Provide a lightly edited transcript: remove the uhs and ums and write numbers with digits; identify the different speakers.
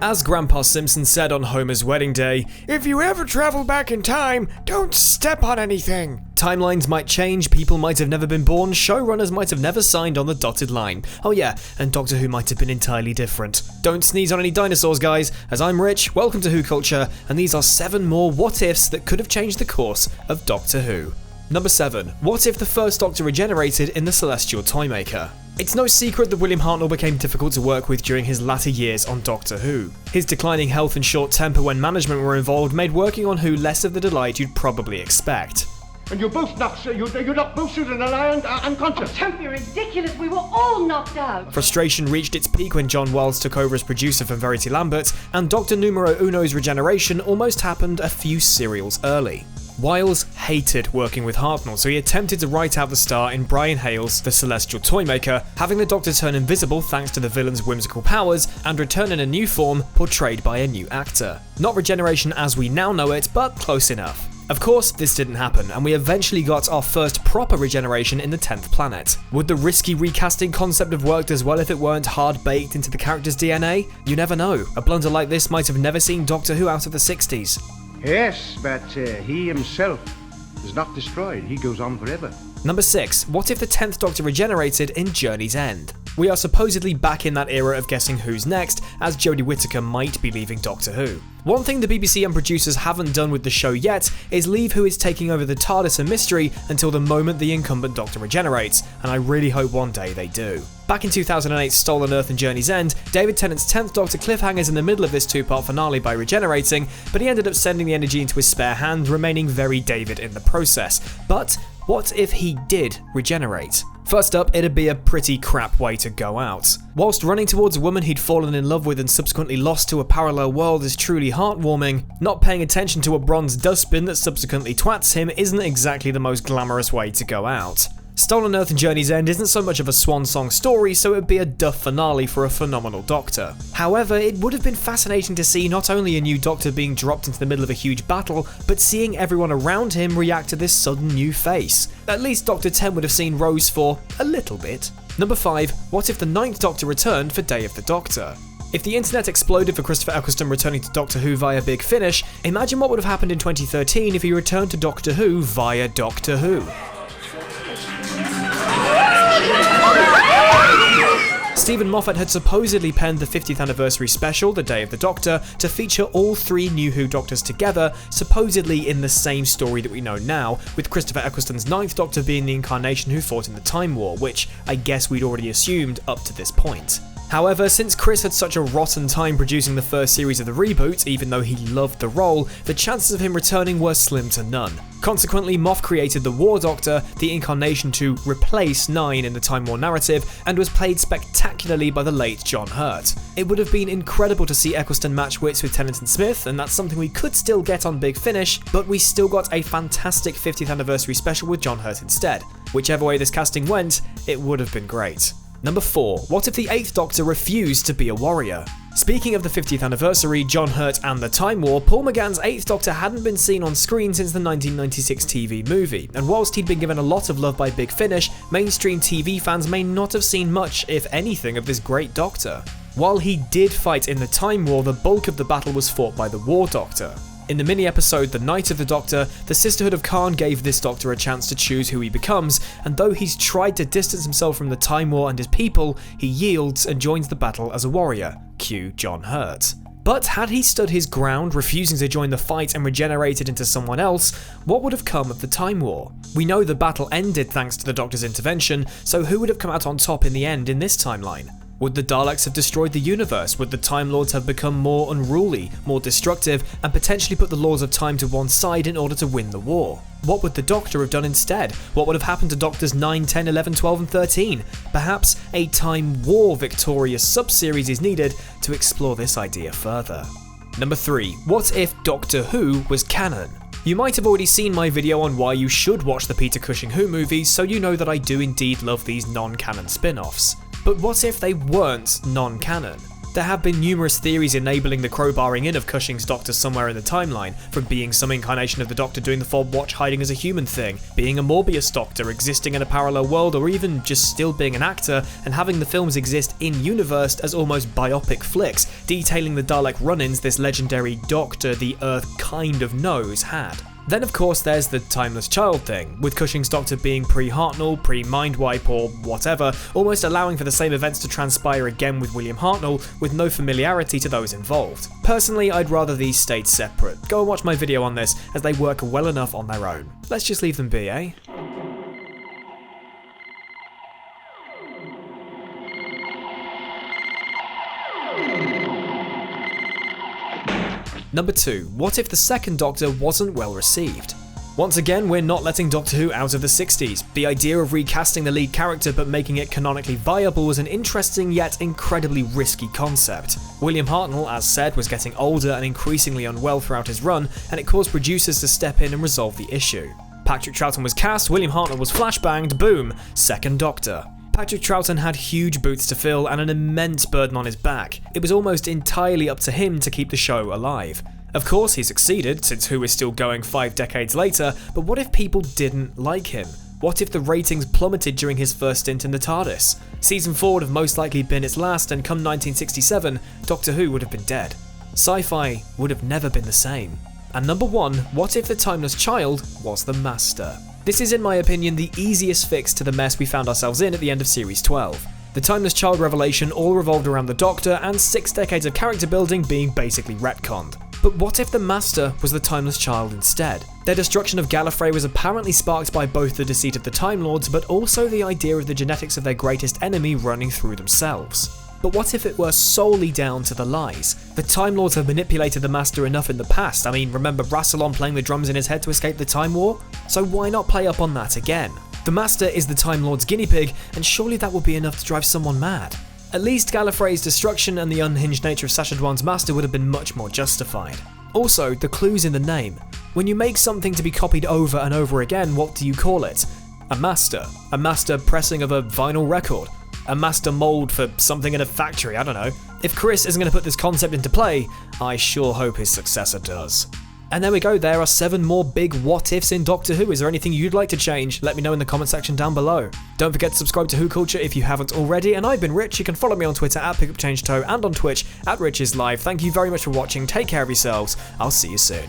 Speaker 1: As Grandpa Simpson said on Homer's wedding day, "If you ever travel back in time, don't step on anything." Timelines might change, people might have never been born, showrunners might have never signed on the dotted line. Oh yeah, and Doctor Who might have been entirely different. Don't sneeze on any dinosaurs, guys, as I'm Rich, welcome to WhoCulture, and these are 7 more what-ifs that could have changed the course of Doctor Who. Number 7. What if the first Doctor regenerated in the Celestial Toymaker? It's no secret that William Hartnell became difficult to work with during his latter years on Doctor Who. His declining health and short temper when management were involved made working on Who less of the delight you'd probably expect.
Speaker 2: And you both knocked both Susan and I unconscious.
Speaker 3: Don't be ridiculous, we were all knocked out.
Speaker 1: Frustration reached its peak when John Wells took over as producer from Verity Lambert, and Doctor Numero Uno's regeneration almost happened a few serials early. Wiles hated working with Hartnell, so he attempted to write out the star in Brian Hale's The Celestial Toymaker, having the Doctor turn invisible thanks to the villain's whimsical powers, and return in a new form portrayed by a new actor. Not regeneration as we now know it, but close enough. Of course, this didn't happen, and we eventually got our first proper regeneration in the 10th planet. Would the risky recasting concept have worked as well if it weren't hard-baked into the character's DNA? You never know. A blunder like this might have never seen Doctor Who out of the 60s.
Speaker 2: Yes, but he himself is not destroyed. He goes on forever.
Speaker 1: Number 6. What if the 10th Doctor regenerated in Journey's End? We are supposedly back in that era of guessing who's next, as Jodie Whittaker might be leaving Doctor Who. One thing the BBC and producers haven't done with the show yet is leave who is taking over the TARDIS a mystery until the moment the incumbent Doctor regenerates, and I really hope one day they do. Back in 2008's Stolen Earth and Journey's End, David Tennant's 10th Doctor cliffhangers in the middle of this 2-part finale by regenerating, but he ended up sending the energy into his spare hand, remaining very David in the process. But what if he did regenerate? First up, it'd be a pretty crap way to go out. Whilst running towards a woman he'd fallen in love with and subsequently lost to a parallel world is truly heartwarming, not paying attention to a bronze dustbin that subsequently twats him isn't exactly the most glamorous way to go out. Stolen Earth and Journey's End isn't so much of a swan song story, so it'd be a duff finale for a phenomenal Doctor. However, it would have been fascinating to see not only a new Doctor being dropped into the middle of a huge battle, but seeing everyone around him react to this sudden new face. At least Doctor 10 would have seen Rose for a little bit. Number 5. What if the 9th Doctor returned for Day of the Doctor? If the internet exploded for Christopher Eccleston returning to Doctor Who via Big Finish, imagine what would have happened in 2013 if he returned to Doctor Who via Doctor Who. Stephen Moffat had supposedly penned the 50th anniversary special, The Day of the Doctor, to feature all 3 New Who Doctors together, supposedly in the same story that we know now, with Christopher Eccleston's 9th Doctor being the incarnation who fought in the Time War, which I guess we'd already assumed up to this point. However, since Chris had such a rotten time producing the first series of the reboot, even though he loved the role, the chances of him returning were slim to none. Consequently, Moff created the War Doctor, the incarnation to replace 9 in the Time War narrative, and was played spectacularly by the late John Hurt. It would have been incredible to see Eccleston match wits with Tennant and Smith, and that's something we could still get on Big Finish, but we still got a fantastic 50th anniversary special with John Hurt instead. Whichever way this casting went, it would have been great. Number 4. What if the 8th Doctor refused to be a warrior? Speaking of the 50th anniversary, John Hurt and the Time War, Paul McGann's 8th Doctor hadn't been seen on screen since the 1996 TV movie, and whilst he'd been given a lot of love by Big Finish, mainstream TV fans may not have seen much, if anything, of this great Doctor. While he did fight in the Time War, the bulk of the battle was fought by the War Doctor. In the mini-episode The Night of the Doctor, the Sisterhood of Khan gave this Doctor a chance to choose who he becomes, and though he's tried to distance himself from the Time War and his people, he yields and joins the battle as a warrior. Cue John Hurt. But had he stood his ground, refusing to join the fight and regenerated into someone else, what would have come of the Time War? We know the battle ended thanks to the Doctor's intervention, so who would have come out on top in the end in this timeline? Would the Daleks have destroyed the universe? Would the Time Lords have become more unruly, more destructive, and potentially put the laws of time to one side in order to win the war? What would the Doctor have done instead? What would have happened to Doctors 9, 10, 11, 12 and 13? Perhaps a Time War victorious sub-series is needed to explore this idea further. Number 3. What if Doctor Who was canon? You might have already seen my video on why you should watch the Peter Cushing Who movies, so you know that I do indeed love these non-canon spin-offs. But what if they weren't non-canon? There have been numerous theories enabling the crowbarring in of Cushing's Doctor somewhere in the timeline, from being some incarnation of the Doctor doing the fob watch hiding as a human thing, being a Morbius Doctor existing in a parallel world, or even just still being an actor and having the films exist in-universe as almost biopic flicks, detailing the Dalek run-ins this legendary Doctor the Earth kind of knows had. Then of course there's the timeless child thing, with Cushing's Doctor being pre-Hartnell, pre-Mindwipe or whatever, almost allowing for the same events to transpire again with William Hartnell, with no familiarity to those involved. Personally, I'd rather these stayed separate. Go and watch my video on this, as they work well enough on their own. Let's just leave them be, eh? Number 2. What if the second Doctor wasn't well received? Once again, we're not letting Doctor Who out of the 60s. The idea of recasting the lead character but making it canonically viable was an interesting yet incredibly risky concept. William Hartnell, as said, was getting older and increasingly unwell throughout his run, and it caused producers to step in and resolve the issue. Patrick Troughton was cast, William Hartnell was flashbanged, boom, second Doctor. Patrick Troughton had huge boots to fill and an immense burden on his back. It was almost entirely up to him to keep the show alive. Of course he succeeded, since Who is still going 5 decades later, but what if people didn't like him? What if the ratings plummeted during his first stint in the TARDIS? Season 4 would have most likely been its last, and come 1967, Doctor Who would have been dead. Sci-fi would have never been the same. And number 1, what if the timeless child was the Master? This is, in my opinion, the easiest fix to the mess we found ourselves in at the end of Series 12. The timeless child revelation all revolved around the Doctor, and 6 decades of character building being basically retconned. But what if the Master was the timeless child instead? Their destruction of Gallifrey was apparently sparked by both the deceit of the Time Lords, but also the idea of the genetics of their greatest enemy running through themselves. But what if it were solely down to the lies? The Time Lords have manipulated the Master enough in the past. I mean, remember Rassilon playing the drums in his head to escape the Time War? So why not play up on that again? The Master is the Time Lord's guinea pig, and surely that would be enough to drive someone mad. At least Gallifrey's destruction and the unhinged nature of Sacha Dhawan's Master would have been much more justified. Also, the clue's in the name. When you make something to be copied over and over again, what do you call it? A master. A master pressing of a vinyl record. A master mould for something in a factory, I don't know. If Chris isn't going to put this concept into play, I sure hope his successor does. And there we go, there are 7 more big what-ifs in Doctor Who. Is there anything you'd like to change? Let me know in the comment section down below. Don't forget to subscribe to WhoCulture if you haven't already, and I've been Rich. You can follow me on Twitter at PickupChangeToe and on Twitch at RichIsLive. Thank you very much for watching, take care of yourselves, I'll see you soon.